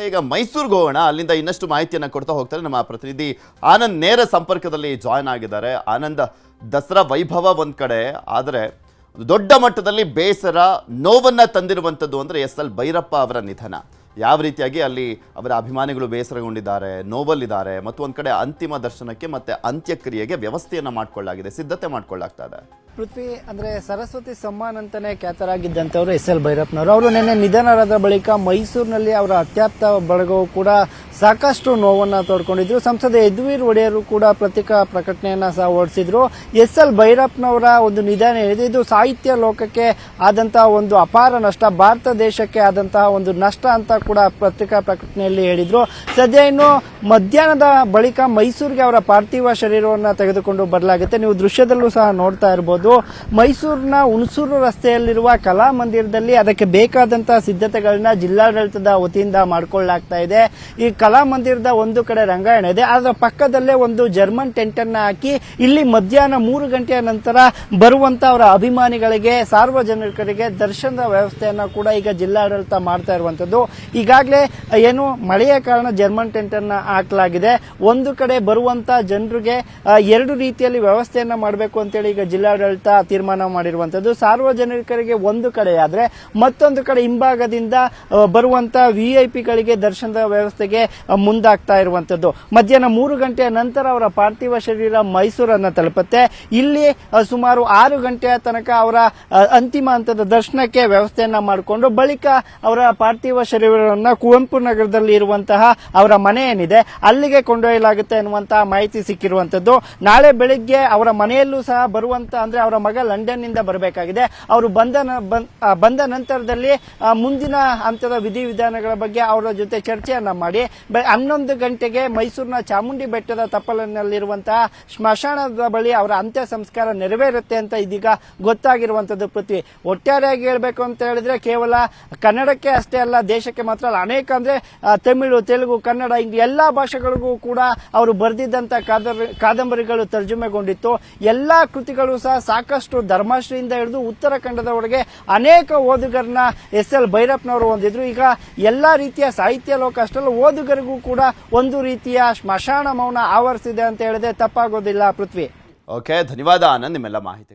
ಈಗ ಮೈಸೂರಿಗೆ ಹೋಗೋಣ. ಅಲ್ಲಿಂದ ಇನ್ನಷ್ಟು ಮಾಹಿತಿಯನ್ನು ಕೊಡ್ತಾ ಹೋಗ್ತಾರೆ ನಮ್ಮ ಪ್ರತಿನಿಧಿ ಆನಂದ್. ನೇರ ಸಂಪರ್ಕದಲ್ಲಿ ಜಾಯ್ನ್ ಆಗಿದ್ದಾರೆ. ಆನಂದ್, ದಸರಾ ವೈಭವ ಒಂದ್ ಕಡೆ, ಆದರೆ ದೊಡ್ಡ ಮಟ್ಟದಲ್ಲಿ ಬೇಸರ, ನೋವನ್ನ ತಂದಿರುವಂಥದ್ದು ಅಂದರೆ ಎಸ್.ಎಲ್. ಭೈರಪ್ಪ ಅವರ ನಿಧನ. ಯಾವ ರೀತಿಯಾಗಿ ಅಲ್ಲಿ ಅವರ ಅಭಿಮಾನಿಗಳು ಬೇಸರಗೊಂಡಿದ್ದಾರೆ, ನೋವಲ್ಲಿದ್ದಾರೆ, ಮತ್ತು ಒಂದು ಕಡೆ ಅಂತಿಮ ದರ್ಶನಕ್ಕೆ ಮತ್ತೆ ಅಂತ್ಯಕ್ರಿಯೆಗೆ ವ್ಯವಸ್ಥೆಯನ್ನು ಮಾಡಿಕೊಳ್ಳಲಾಗಿದೆ, ಸಿದ್ಧತೆ ಮಾಡಿಕೊಳ್ಳಲಾಗ್ತಾ ಇದೆ. ಪೃಥ್ವಿ, ಅಂದ್ರೆ ಸರಸ್ವತಿ ಸಮ್ಮಾನ್ ಅಂತಾನೆ ಖ್ಯಾತರಾಗಿದ್ದಂಥವ್ರು ಎಸ್.ಎಲ್. ಭೈರಪ್ಪನವರು. ಅವರು ನಿನ್ನೆ ನಿಧನರಾದ ಬಳಿಕ ಮೈಸೂರಿನಲ್ಲಿ ಅವರ ಅತ್ಯಾಪ್ತ ಬಳಗವು ಕೂಡ ಸಾಕಷ್ಟು ನೋವನ್ನ ತೋಡ್ಕೊಂಡಿದ್ರು. ಸಂಸದ ಯದುವೀರ್ ಒಡೆಯರು ಕೂಡ ಪತ್ರಿಕಾ ಪ್ರಕಟಣೆಯನ್ನ ಸಹ ಹೊರಡಿಸಿದ್ರು. ಎಸ್.ಎಲ್. ಭೈರಪ್ಪನವರ ಒಂದು ನಿಧನ ಏನಿದೆ, ಇದು ಸಾಹಿತ್ಯ ಲೋಕಕ್ಕೆ ಆದಂತಹ ಒಂದು ಅಪಾರ ನಷ್ಟ, ಭಾರತ ದೇಶಕ್ಕೆ ಆದಂತಹ ಒಂದು ನಷ್ಟ ಅಂತ ಕೂಡ ಪತ್ರಿಕಾ ಪ್ರಕಟಣೆಯಲ್ಲಿ ಹೇಳಿದ್ರು. ಸದ್ಯ ಇನ್ನು ಮಧ್ಯಾಹ್ನದ ಬಳಿಕ ಮೈಸೂರಿಗೆ ಅವರ ಪಾರ್ಥಿವ ಶರೀರವನ್ನು ತೆಗೆದುಕೊಂಡು ಬರಲಾಗುತ್ತೆ. ನೀವು ದೃಶ್ಯದಲ್ಲೂ ಸಹ ನೋಡ್ತಾ ಇರಬಹುದು. ಮೈಸೂರಿನ ಹುಣಸೂರು ರಸ್ತೆಯಲ್ಲಿರುವ ಕಲಾಮಂದಿರದಲ್ಲಿ ಅದಕ್ಕೆ ಬೇಕಾದಂತಹ ಸಿದ್ಧತೆಗಳನ್ನ ಜಿಲ್ಲಾಡಳಿತದ ವತಿಯಿಂದ ಮಾಡಿಕೊಳ್ಳಲಾಗ್ತಾ ಇದೆ. ಈ ಕಲಾಮಂದಿರದ ಒಂದು ಕಡೆ ರಂಗಾಯಣ ಇದೆ, ಅದರ ಪಕ್ಕದಲ್ಲೇ ಒಂದು ಜರ್ಮನ್ ಟೆಂಟ್ ಅನ್ನ ಹಾಕಿ ಇಲ್ಲಿ ಮಧ್ಯಾಹ್ನ 3 ಗಂಟೆಯ ನಂತರ ಬರುವಂತ ಅವರ ಅಭಿಮಾನಿಗಳಿಗೆ, ಸಾರ್ವಜನಿಕರಿಗೆ ದರ್ಶನದ ವ್ಯವಸ್ಥೆಯನ್ನ ಕೂಡ ಈಗ ಜಿಲ್ಲಾಡಳಿತ ಮಾಡ್ತಾ ಇರುವಂತದ್ದು. ಈಗಾಗಲೇ ಏನು ಮಳೆಯ ಕಾರಣ ಜರ್ಮನ್ ಟೆಂಟ್ ಅನ್ನ ಹಾಕಲಾಗಿದೆ. ಒಂದು ಕಡೆ ಬರುವಂತ ಜನರಿಗೆ 2 ರೀತಿಯಲ್ಲಿ ವ್ಯವಸ್ಥೆಯನ್ನ ಮಾಡಬೇಕು ಅಂತೇಳಿ ಈಗ ಜಿಲ್ಲಾಡಳಿತ ತೀರ್ಮಾನ ಮಾಡಿರುವಂತದ್ದು. ಸಾರ್ವಜನಿಕರಿಗೆ ಒಂದು ಕಡೆ ಆದ್ರೆ, ಮತ್ತೊಂದು ಕಡೆ ಹಿಂಭಾಗದಿಂದ ಬರುವಂತ ವಿಐಪಿಗಳಿಗೆ ದರ್ಶನದ ವ್ಯವಸ್ಥೆಗೆ ಮುಂದಾಗ್ತಾ ಇರುವಂತದ್ದು. ಮಧ್ಯಾಹ್ನ 3 ಗಂಟೆಯ ನಂತರ ಅವರ ಪಾರ್ಥಿವ ಶರೀರ ಮೈಸೂರನ್ನ ತಲುಪುತ್ತೆ. ಇಲ್ಲಿ ಸುಮಾರು 6 ಗಂಟೆಯ ತನಕ ಅವರ ಅಂತಿಮ ಹಂತದ ದರ್ಶನಕ್ಕೆ ವ್ಯವಸ್ಥೆಯನ್ನ ಮಾಡಿಕೊಂಡು ಬಳಿಕ ಅವರ ಪಾರ್ಥಿವ ಶರೀರವನ್ನು ಕುವೆಂಪು ನಗರದಲ್ಲಿ ಇರುವಂತಹ ಅವರ ಮನೆ ಏನಿದೆ ಅಲ್ಲಿಗೆ ಕೊಂಡೊಯ್ಯಲಾಗುತ್ತೆ ಎನ್ನುವಂತಹ ಮಾಹಿತಿ ಸಿಕ್ಕಿರುವಂತದ್ದು. ನಾಳೆ ಬೆಳಿಗ್ಗೆ ಅವರ ಮನೆಯಲ್ಲೂ ಸಹ ಬರುವಂತ, ಅಂದ್ರೆ ಅವರ ಮಗ ಲಂಡನ್ ನಿಂದ ಬರಬೇಕಾಗಿದೆ. ಅವರು ಬಂದ ನಂತರದಲ್ಲಿ ಮುಂದಿನ ಹಂತದ ವಿಧಿವಿಧಾನಗಳ ಬಗ್ಗೆ ಅವರ ಜೊತೆ ಚರ್ಚೆಯನ್ನ ಮಾಡಿ 11 ಗಂಟೆಗೆ ಮೈಸೂರಿನ ಚಾಮುಂಡಿ ಬೆಟ್ಟದ ತಪ್ಪಲಿನಲ್ಲಿರುವಂತಹ ಸ್ಮಶಾನದ ಬಳಿ ಅವರ ಅಂತ್ಯ ಸಂಸ್ಕಾರ ನೆರವೇರುತ್ತೆ ಅಂತ ಇದೀಗ ಗೊತ್ತಾಗಿರುವಂತದ್ದು. ಪೃಥ್ವಿ, ಒಟ್ಟಾರೆಯಾಗಿ ಹೇಳಬೇಕು ಅಂತ ಹೇಳಿದ್ರೆ ಕೇವಲ ಕನ್ನಡಕ್ಕೆ ಅಷ್ಟೇ ಅಲ್ಲ, ದೇಶಕ್ಕೆ ಮಾತ್ರ ಅಲ್ಲ, ಅನೇಕ ಅಂದ್ರೆ ತಮಿಳು, ತೆಲುಗು, ಕನ್ನಡ, ಹಿಂಗೆ ಎಲ್ಲಾ ಭಾಷೆಗಳಿಗೂ ಕೂಡ ಅವರು ಬರೆದಿದ್ದಂತ ಕಾದಂಬರಿಗಳು ತರ್ಜುಮೆಗೊಂಡಿತ್ತು. ಎಲ್ಲಾ ಕೃತಿಗಳು ಸಹ ಸಾಕಷ್ಟು ಧರ್ಮಶ್ರೀಯಿಂದ ಹಿಡಿದು ಉತ್ತರಾಖಂಡದವರೆಗೆ ಅನೇಕ ಓದುಗರನ್ನ ಎಸ್.ಎಲ್. ಭೈರಪ್ಪನವರು ಹೊಂದಿದ್ರು. ಈಗ ಎಲ್ಲಾ ರೀತಿಯ ಸಾಹಿತ್ಯ ಲೋಕ ಅಷ್ಟಲ್ಲ, ಓದುಗರಿಗೂ ಕೂಡ ಒಂದು ರೀತಿಯ ಸ್ಮಶಾನ ಮೌನ ಆವರಿಸಿದೆ ಅಂತ ಹೇಳಿದ್ರೆ ತಪ್ಪಾಗೋದಿಲ್ಲ. ಪೃಥ್ವಿ, ಓಕೆ, ಧನ್ಯವಾದ ಆನಂದ್ ನಿಮ್ಮೆಲ್ಲ ಮಾಹಿತಿ.